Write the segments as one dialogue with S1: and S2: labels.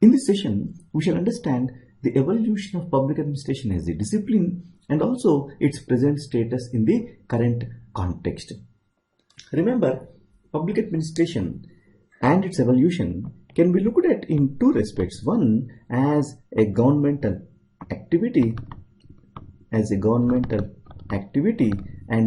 S1: In this session, we shall understand the evolution of public administration as a discipline and also its present status in the current context. Remember, public administration and its evolution can be looked at in two respects. One, as a governmental activity, and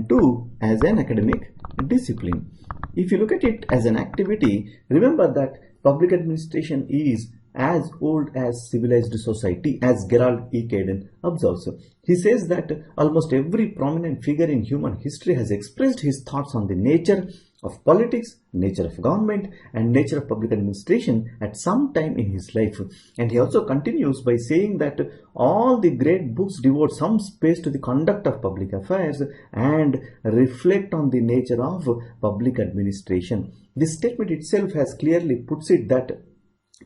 S1: two, as an academic discipline. If you look at it as an activity, remember that public administration is as old as civilized society, as Gerald E. Caden observes. He says that almost every prominent figure in human history has expressed his thoughts on the nature of politics, nature of government, and nature of public administration at some time in his life. And he also continues by saying that all the great books devote some space to the conduct of public affairs and reflect on the nature of public administration. This statement itself has clearly puts it that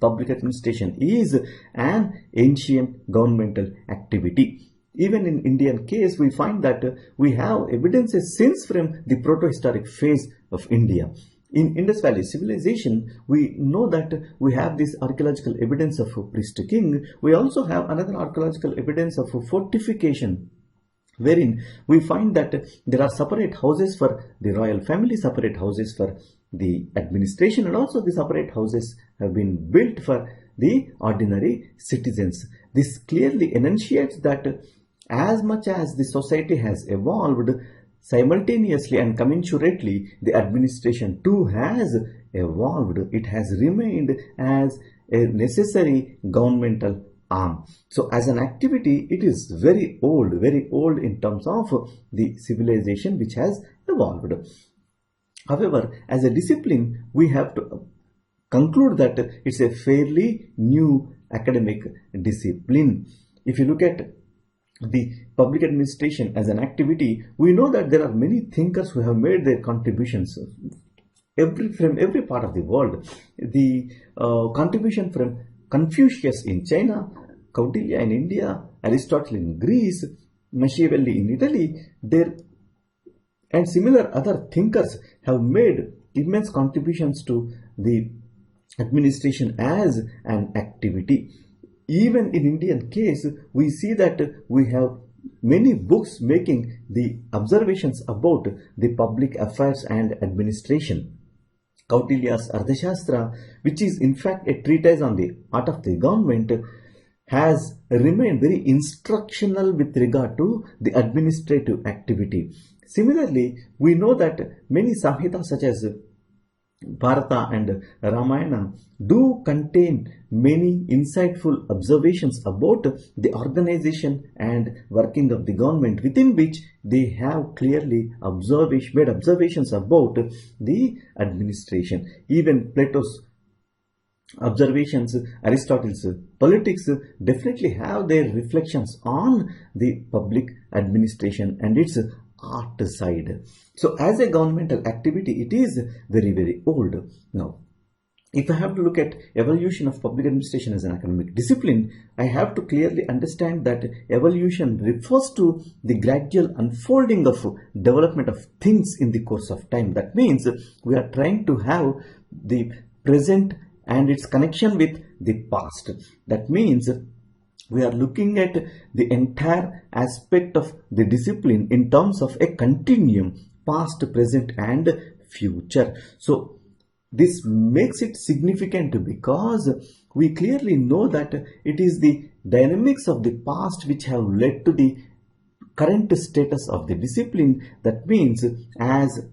S1: public administration is an ancient governmental activity. Even in Indian case, we find that we have evidences since from the protohistoric phase of India. In Indus Valley civilization, we know that we have this archaeological evidence of a priest king. We also have another archaeological evidence of a fortification, wherein we find that there are separate houses for the royal family, separate houses for the administration, and also the separate houses have been built for the ordinary citizens. This clearly enunciates that as much as the society has evolved, simultaneously and commensurately, the administration too has evolved. It has remained as a necessary governmental arm. So as an activity, it is very old in terms of the civilization which has evolved. However, as a discipline, we have to conclude that it's a fairly new academic discipline. If you look at the public administration as an activity, we know that there are many thinkers who have made their contributions from every part of the world. The contribution from Confucius in China, Kautilya in India, Aristotle in Greece, Machiavelli in Italy, and similar other thinkers have made immense contributions to the administration as an activity. Even in Indian case, we see that we have many books making the observations about the public affairs and administration. Kautilya's Ardhashastra, which is in fact a treatise on the art of the government, has remained very instructional with regard to the administrative activity. Similarly, we know that many Samhitas such as Bharata and Ramayana do contain many insightful observations about the organization and working of the government, within which they have clearly made observations about the administration. Even Plato's observations, Aristotle's politics definitely have their reflections on the public administration and its art side. So as a governmental activity, it is very old. Now, if I have to look at evolution of public administration as an academic discipline, I have to clearly understand that evolution refers to the gradual unfolding of development of things in the course of time. That means we are trying to have the present and its connection with the past. That means we are looking at the entire aspect of the discipline in terms of a continuum, past, present, and future. So this makes it significant because we clearly know that it is the dynamics of the past which have led to the current status of the discipline. That means, as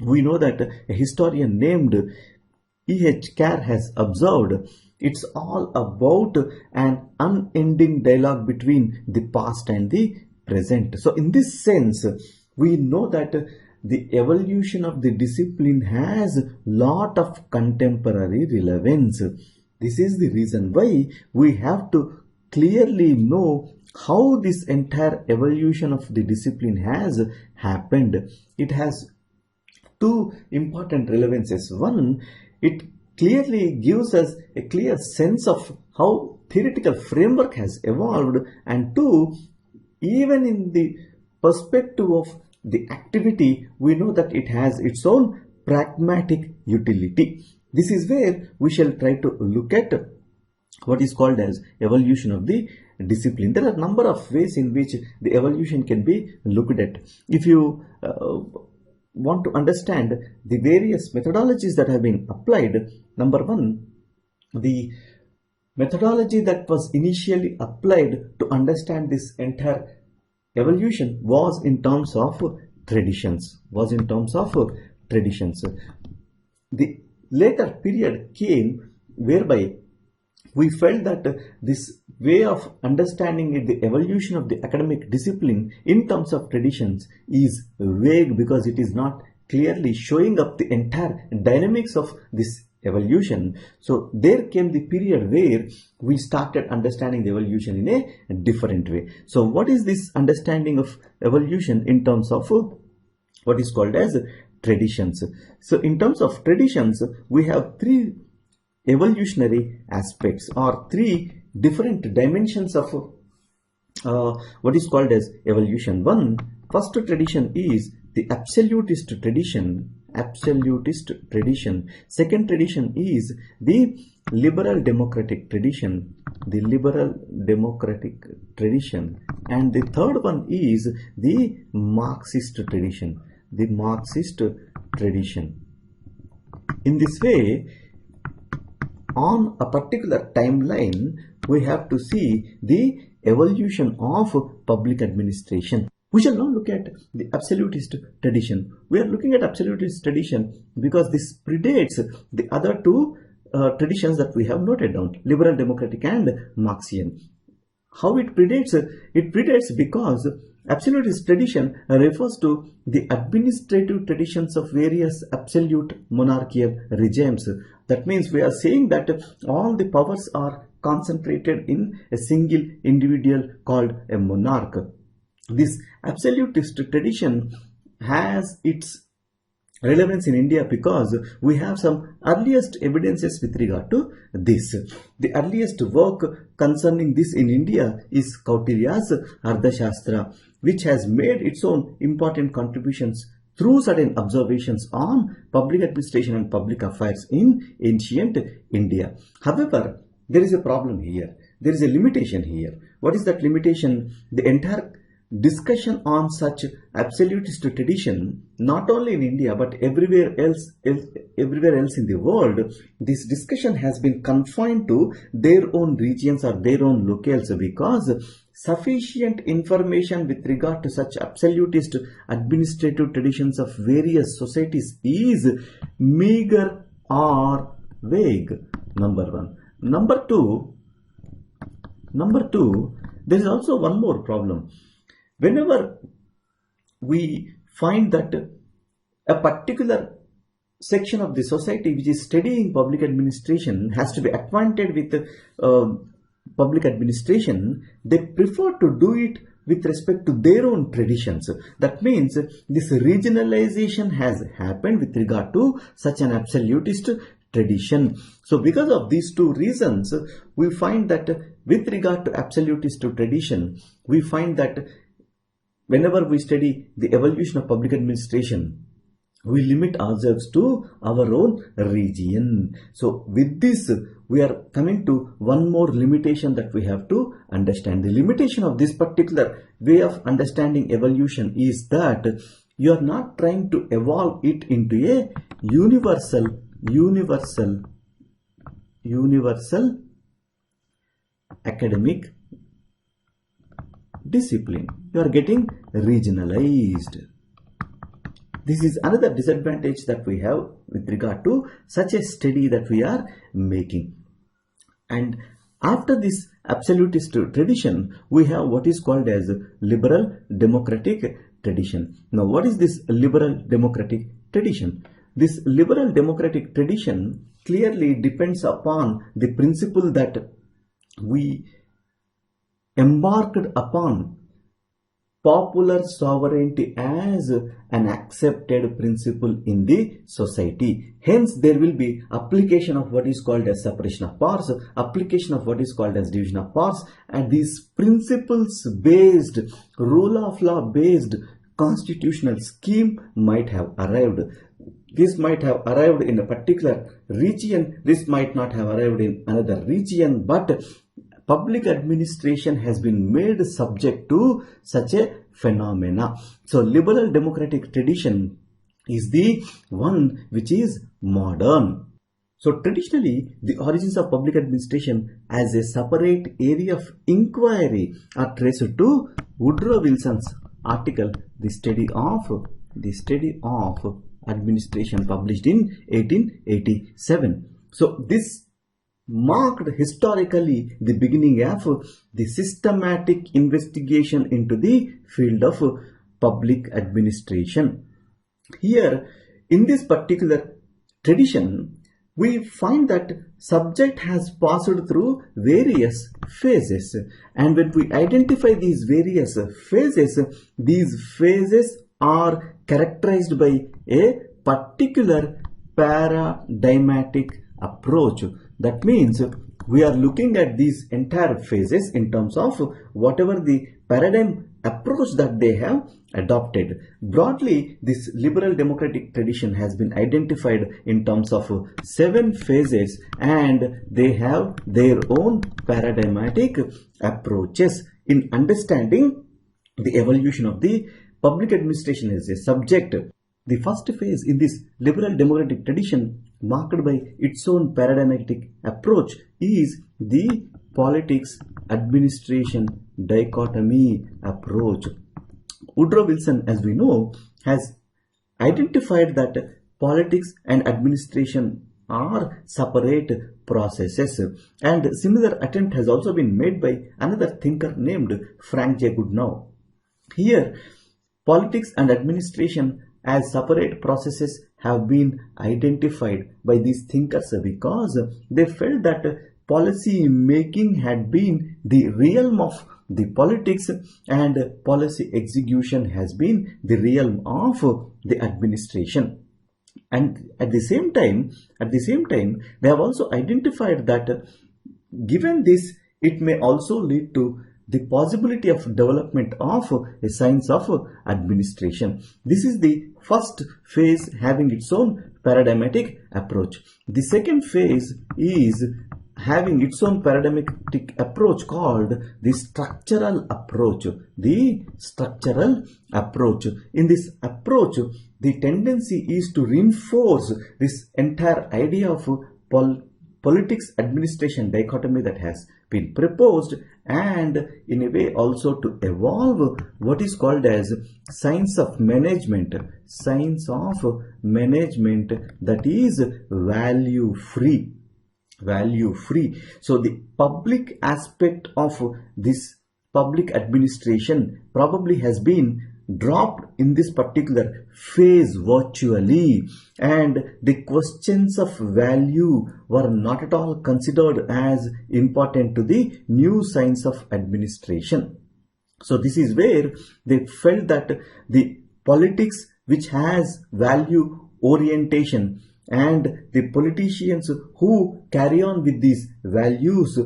S1: we know that a historian named E.H. Carr has observed, it's all about an unending dialogue between the past and the present. So in this sense, we know that the evolution of the discipline has lot of contemporary relevance. This is the reason why we have to clearly know how this entire evolution of the discipline has happened. It has two important relevances. One, it clearly gives us a clear sense of how theoretical framework has evolved, and two, even in the perspective of the activity, we know that it has its own pragmatic utility. This is where we shall try to look at what is called as evolution of the discipline. There are a number of ways in which the evolution can be looked at. If you want to understand the various methodologies that have been applied, number one, the methodology that was initially applied to understand this entire evolution was in terms of traditions. The later period came whereby we felt that this way of understanding the evolution of the academic discipline in terms of traditions is vague, because it is not clearly showing up the entire dynamics of this evolution. So there came the period where we started understanding the evolution in a different way. So what is this understanding of evolution in terms of what is called as traditions? So in terms of traditions, we have three evolutionary aspects, or three different dimensions of what is called as evolution. First tradition is the absolutist tradition. Second tradition is the liberal democratic tradition. And the third one is the Marxist tradition. In this way, on a particular timeline, we have to see the evolution of public administration. We shall now look at the absolutist tradition. We are looking at absolutist tradition because this predates the other two traditions that we have noted down, liberal democratic and Marxian. How it predates? It predates because absolutist tradition refers to the administrative traditions of various absolute monarchical regimes. That means we are saying that all the powers are concentrated in a single individual called a monarch. This absolutist tradition has its relevance in India because we have some earliest evidences with regard to this. The earliest work concerning this in India is Kautilya's Ardhashastra, which has made its own important contributions through certain observations on public administration and public affairs in ancient India. However, there is a problem here. There is a limitation here. What is that limitation? The entire discussion on such absolutist tradition, not only in India but everywhere else in the world, this discussion has been confined to their own regions or their own locales, because sufficient information with regard to such absolutist administrative traditions of various societies is meager or vague. Number one. Number two, there is also one more problem. Whenever we find that a particular section of the society which is studying public administration has to be acquainted with public administration, they prefer to do it with respect to their own traditions. That means this regionalization has happened with regard to such an absolutist tradition. So because of these two reasons, we find that with regard to absolutist tradition, we find that whenever we study the evolution of public administration, we limit ourselves to our own region. So with this, we are coming to one more limitation that we have to understand. The limitation of this particular way of understanding evolution is that you are not trying to evolve it into a universal academic discipline. You are getting regionalized. This is another disadvantage that we have with regard to such a study that we are making. And after this absolutist tradition, we have what is called as liberal democratic tradition. Now, what is this liberal democratic tradition? This liberal democratic tradition clearly depends upon the principle that we embarked upon popular sovereignty as an accepted principle in the society. Hence, there will be application of what is called as separation of powers, application of what is called as division of powers, and these principles based, rule of law based constitutional scheme might have arrived. this might have arrived in a particular region, this might not have arrived in another region, but public administration has been made subject to such a phenomena. So liberal democratic tradition is the one which is modern. So traditionally, the origins of public administration as a separate area of inquiry are traced to Woodrow Wilson's article, The Study of Administration, published in 1887. So this marked historically the beginning of the systematic investigation into the field of public administration. Here, in this particular tradition, we find that subject has passed through various phases, and when we identify these various phases are characterized by a particular paradigmatic approach. That means we are looking at these entire phases in terms of whatever the paradigm approach that they have adopted. Broadly, this liberal democratic tradition has been identified in terms of 7 phases, and they have their own paradigmatic approaches in understanding the evolution of the public administration as a subject. The first phase in this liberal democratic tradition, marked by its own paradigmatic approach, is the politics administration dichotomy approach. Woodrow Wilson, as we know, has identified that politics and administration are separate processes, and similar attempt has also been made by another thinker named Frank J. Goodenough. Here, politics and administration as separate processes have been identified by these thinkers because they felt that policy making had been the realm of the politics and policy execution has been the realm of the administration. And at the same time, they have also identified that given this, it may also lead to the possibility of development of a science of administration. This is the first phase having its own paradigmatic approach. The second phase is having its own paradigmatic approach called the structural approach. The structural approach. In this approach, the tendency is to reinforce this entire idea of politics administration dichotomy that has been proposed, and in a way also to evolve what is called as science of management that is value free. So the public aspect of this public administration probably has been dropped in this particular phase virtually, and the questions of value were not at all considered as important to the new science of administration. So this is where they felt that the politics which has value orientation and the politicians who carry on with these values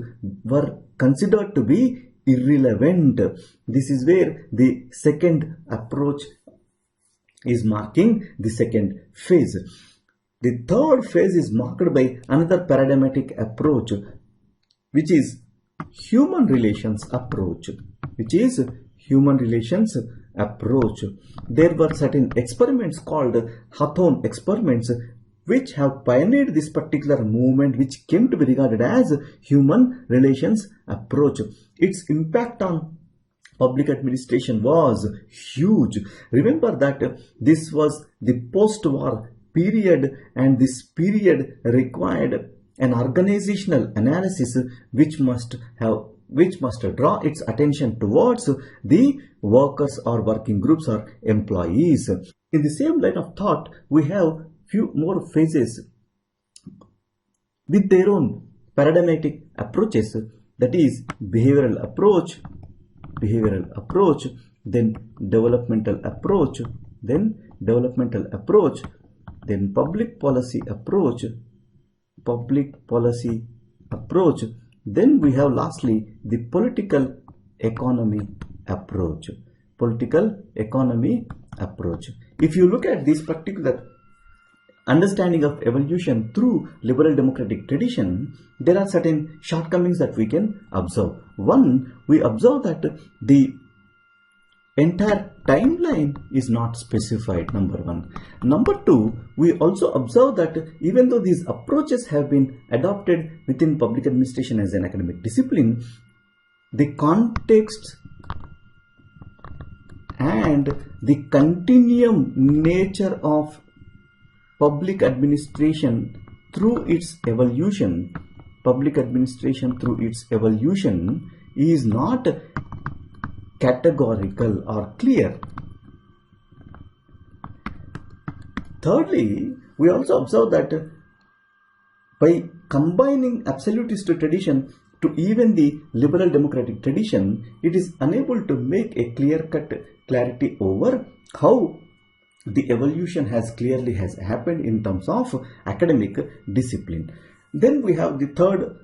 S1: were considered to be irrelevant. This is where the second approach is marking the second phase. The third phase is marked by another paradigmatic approach, which is human relations approach. There were certain experiments called Hawthorne experiments which have pioneered this particular movement, which came to be regarded as human relations approach. Its impact on public administration was huge. Remember that this was the post-war period, and this period required an organizational analysis which must draw its attention towards the workers or working groups or employees. In the same line of thought, we have few more phases with their own paradigmatic approaches, that is behavioral approach, then developmental approach, then public policy approach, then we have lastly the political economy approach. If you look at this particular understanding of evolution through liberal democratic tradition, there are certain shortcomings that we can observe. One, we observe that the entire timeline is not specified, number one. Number two, we also observe that even though these approaches have been adopted within public administration as an academic discipline, the context and the continuum nature of public administration through its evolution, is not categorical or clear. Thirdly, we also observe that by combining absolutist tradition to even the liberal democratic tradition, it is unable to make a clear-cut clarity over how the evolution has happened in terms of academic discipline. Then we have the third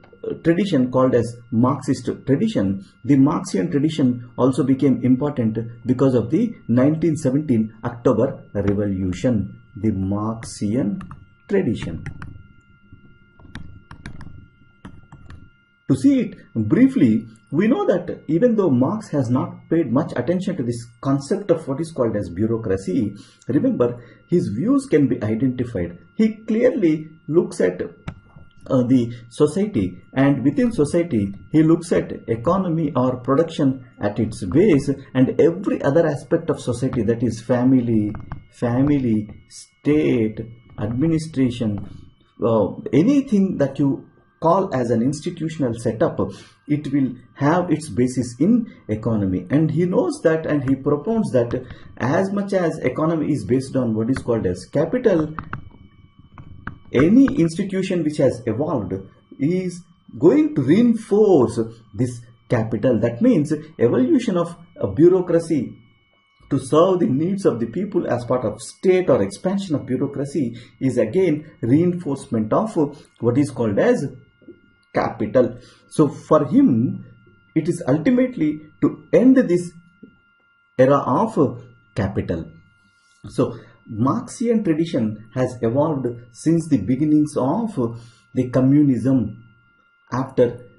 S1: tradition called as Marxist tradition. The Marxian tradition also became important because of the 1917 October Revolution. The Marxian tradition. To see it briefly, we know that even though Marx has not paid much attention to this concept of what is called as bureaucracy, remember, his views can be identified. He clearly looks at the society, and within society he looks at economy or production at its base, and every other aspect of society, that is family, state, administration, anything that you call as an institutional setup, it will have its basis in economy. And he knows that, and he propounds that as much as economy is based on what is called as capital, any institution which has evolved is going to reinforce this capital. That means evolution of a bureaucracy to serve the needs of the people as part of state, or expansion of bureaucracy, is again reinforcement of what is called as capital. So for him, it is ultimately to end this era of capital. So Marxian tradition has evolved since the beginnings of the communism after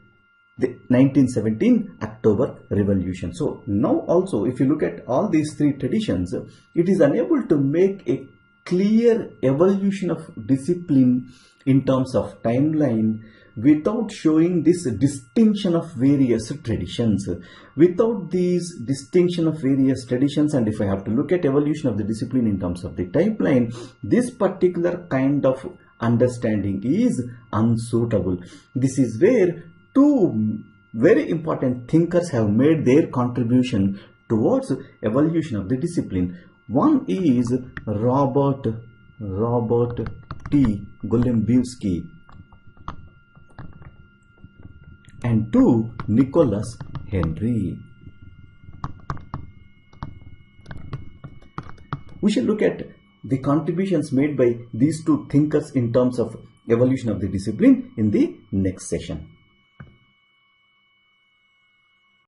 S1: the 1917 October Revolution. So now also, if you look at all these three traditions, it is unable to make a clear evolution of discipline in terms of timeline without showing this distinction of various traditions. Without these distinction of various traditions, and if I have to look at evolution of the discipline in terms of the timeline, this particular kind of understanding is unsuitable. This is where two very important thinkers have made their contribution towards evolution of the discipline. One is Robert T. Golembowski, and two, Nicholas Henry. We shall look at the contributions made by these two thinkers in terms of evolution of the discipline in the next session.